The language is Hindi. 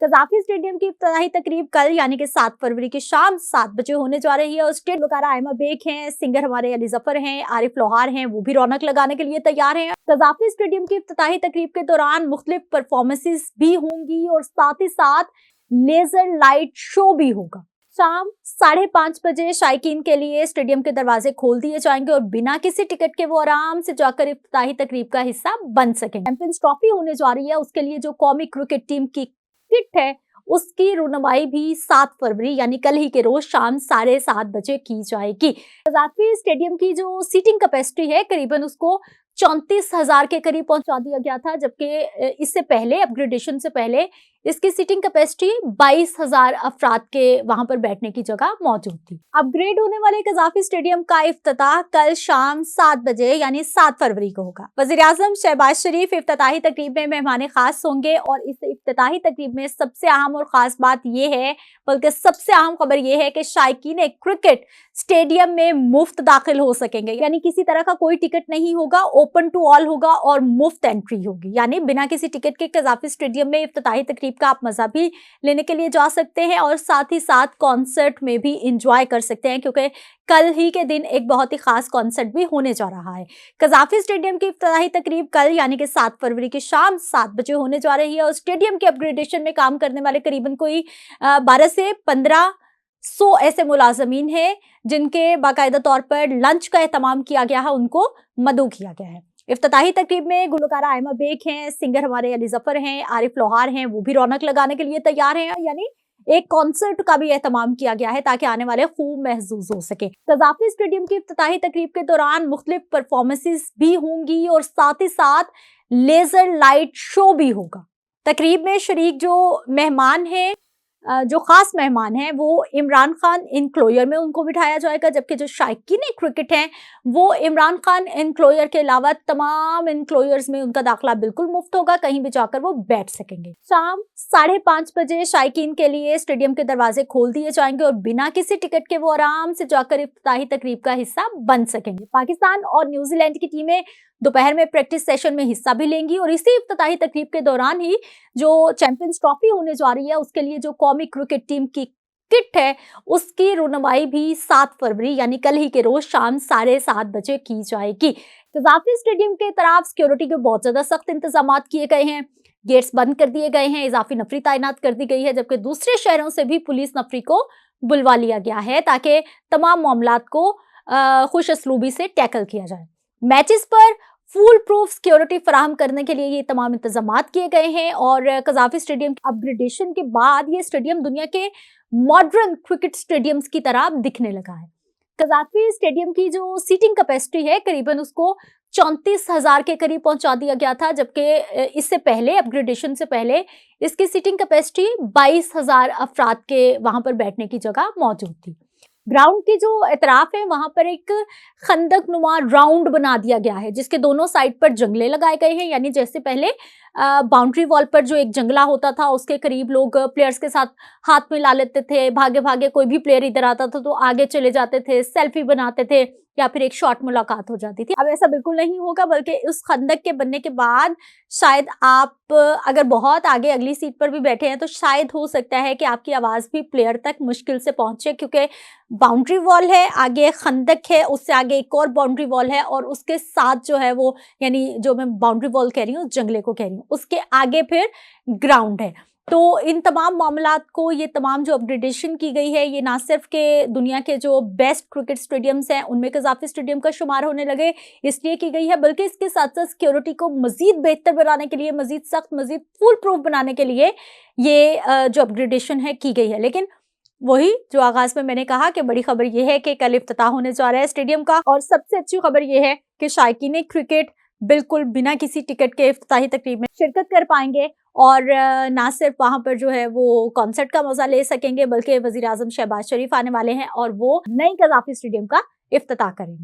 कज़ाफ़ी स्टेडियम की इफ्तिताही तकरीब कल यानी कि 7 फरवरी की शाम 7 बजे होने जा रही है और स्टेट वकारा आयमा बेग हैं, सिंगर हमारे अली जफर हैं, आरिफ लोहार हैं, वो भी रौनक लगाने के लिए तैयार हैं। कज़ाफ़ी स्टेडियम की इफ्तिताही तकरीब के दौरान मुख्तलिफ परफॉर्मेंसेस भी होंगी और साथ ही साथ लेजर लाइट शो भी होगा। शाम 5:30 बजे शायकीन के लिए स्टेडियम के दरवाजे खोल दिए जाएंगे और बिना किसी टिकट के वो आराम से जाकर इफ्तिताही तकरीब का हिस्सा बन सकेंगे। चैंपियंस ट्रॉफी होने जा रही है, उसके लिए जो कौमी क्रिकेट टीम की किट है उसकी रुनमाई भी 7 फरवरी यानी कल ही के रोज शाम 7:30 बजे की जाएगी। कज़ाफ़ी स्टेडियम की जो सीटिंग कैपेसिटी है करीबन उसको 34,000 के करीब पहुंचा दिया गया था, जबकि इससे पहले अपग्रेडेशन से पहले इसकी सीटिंग कैपेसिटी 22,000 अफराद के वहां पर बैठने की जगह मौजूद थी। अपग्रेड होने वाले कज़ाफ़ी स्टेडियम का इफ्तिताह कल शाम 7 बजे यानी 7 फरवरी को होगा। वज़ीर-ए-आज़म शहबाज शरीफ इफ्तिताही तकरीब में मेहमान खास होंगे और इस इफ्तिताही तकरीब में सबसे अहम और खास बात यह है, बल्कि सबसे अहम खबर यह है कि शायकीन क्रिकेट स्टेडियम में मुफ्त दाखिल हो सकेंगे, यानी किसी तरह का कोई टिकट नहीं होगा, ओपन टू ऑल होगा और मुफ्त एंट्री होगी, यानी बिना किसी टिकट के कज़ाफ़ी स्टेडियम में इफ्तिताही तकरीब का आप मजा भी लेने के लिए जा सकते हैं और साथ ही साथ कॉन्सर्ट में भी इंजॉय कर सकते हैं, क्योंकि कल ही के दिन एक बहुत ही खास कॉन्सर्ट भी होने जा रहा है। कज़ाफ़ी स्टेडियम की इफ्तिताही तकरीब कल यानी कि 7 फरवरी की शाम 7 बजे होने जा रही है और स्टेडियम के अपग्रेडेशन में काम करने वाले करीबन कोई 12 से 1500 ऐसे मुलाजमीन हैं जिनके बाकायदा तौर पर लंच का एहतमाम किया गया है, उनको मदऊ किया गया है। इफ्तिताही तकरीब में गुलकारा आयमा बेग हैं, सिंगर हमारे अली जफर हैं, आरिफ लोहार हैं, वो भी रौनक लगाने के लिए तैयार हैं, यानी एक कॉन्सर्ट का भी एहतमाम किया गया है ताकि आने वाले खूब महसूस हो सके। कज़ाफ़ी स्टेडियम की इफ्तिताही तकरीब के दौरान मुख्तलिफ परफॉर्मेंसेस भी होंगी और साथ ही साथ लेजर लाइट शो भी होगा। तकरीब में शरीक जो मेहमान हैं, जो खास मेहमान हैं, वो इमरान खान इनक्लोयर में उनको बिठाया जाएगा, जबकि जो शायकीन क्रिकेट हैं वो इमरान खान इनक्लोयर के अलावा तमाम इनक्लोयर्स में उनका दाखिला बिल्कुल मुफ्त होगा, कहीं भी जाकर वो बैठ सकेंगे। शाम 5:30 बजे शायकीन के लिए स्टेडियम के दरवाजे खोल दिए जाएंगे और बिना किसी टिकट के वो आराम से जाकर इफ्तिताही तकरीब का हिस्सा बन सकेंगे। पाकिस्तान और न्यूजीलैंड की टीमें दोपहर में प्रैक्टिस सेशन में हिस्सा भी लेंगी और इसी इफ्तिताही तकरीब के दौरान ही जो चैंपियंस ट्रॉफी होने जा रही है उसके लिए जो कौमी क्रिकेट टीम की किट है उसकी रुनमाई भी 7 फरवरी यानी कल ही के रोज शाम 7:30 बजे की जाएगी। कज़ाफ़ी स्टेडियम के तरफ सिक्योरिटी के बहुत ज्यादा सख्त इंतजाम किए गए हैं, गेट्स बंद कर दिए गए हैं, इजाफी नफरी तैनात कर दी गई है, जबकि दूसरे शहरों से भी पुलिस नफरी को बुलवा लिया गया है ताकि तमाम मामलात को खुश असलूबी से टैकल किया जाए। मैचेस पर फुल प्रूफ सिक्योरिटी फराहम करने के लिए ये तमाम इंतजामात किए गए हैं और कज़ाफ़ी स्टेडियम अपग्रेडेशन के बाद ये स्टेडियम दुनिया के मॉडर्न क्रिकेट स्टेडियम्स की तरह दिखने लगा है। कज़ाफ़ी स्टेडियम की जो सीटिंग कैपेसिटी है करीबन उसको 34,000 के करीब पहुंचा दिया गया था, जबकि इससे पहले अपग्रेडेशन से पहले इसकी सीटिंग कैपेसिटी 22,000 अफराद के वहां पर बैठने की जगह मौजूद थी। ग्राउंड की जो एतराफ है वहां पर एक खंदक नुमा राउंड बना दिया गया है जिसके दोनों साइड पर जंगले लगाए गए हैं, यानी जैसे पहले बाउंड्री वॉल पर जो एक जंगला होता था उसके करीब लोग प्लेयर्स के साथ हाथ मिला लेते थे, भागे भागे कोई भी प्लेयर इधर आता था तो आगे चले जाते थे, सेल्फी बनाते थे या फिर एक शॉर्ट मुलाकात हो जाती थी। अब ऐसा बिल्कुल नहीं होगा, बल्कि उस खंदक के बनने के बाद शायद आप अगर बहुत आगे अगली सीट पर भी बैठे हैं तो शायद हो सकता है कि आपकी आवाज भी प्लेयर तक मुश्किल से पहुंचे, क्योंकि बाउंड्री वॉल है, आगे खंदक है, उससे आगे एक और बाउंड्री वॉल है और उसके साथ जो है वो, यानी जो मैं बाउंड्री वॉल कह रही हूँ जंगले को कह रही हूँ, उसके आगे फिर ग्राउंड है। तो इन तमाम मामलात को, ये तमाम जो अपग्रेडेशन की गई है, ये ना सिर्फ के दुनिया के जो बेस्ट क्रिकेट स्टेडियम्स हैं उनमें कज़ाफ़ी स्टेडियम का शुमार होने लगे इसलिए की गई है, बल्कि इसके साथ साथ सिक्योरिटी को मजीद बेहतर बनाने के लिए, मजीद सख्त, मजीद फुल प्रूफ बनाने के लिए ये जो अपग्रेडेशन है की गई है। लेकिन वही जो आगाज में मैंने कहा कि बड़ी खबर यह है कि कल इफ्तिताह होने जा रहा है स्टेडियम का और सबसे अच्छी खबर यह है कि शायकीन क्रिकेट बिल्कुल बिना किसी टिकट के इफ्तिताही तकरीब में शिरकत कर पाएंगे और ना सिर्फ वहां पर जो है वो कॉन्सर्ट का मजा ले सकेंगे, बल्कि वज़ीर-ए-आज़म शहबाज शरीफ आने वाले हैं और वो नई कज़ाफ़ी स्टेडियम का इफ्तिताह करेंगे।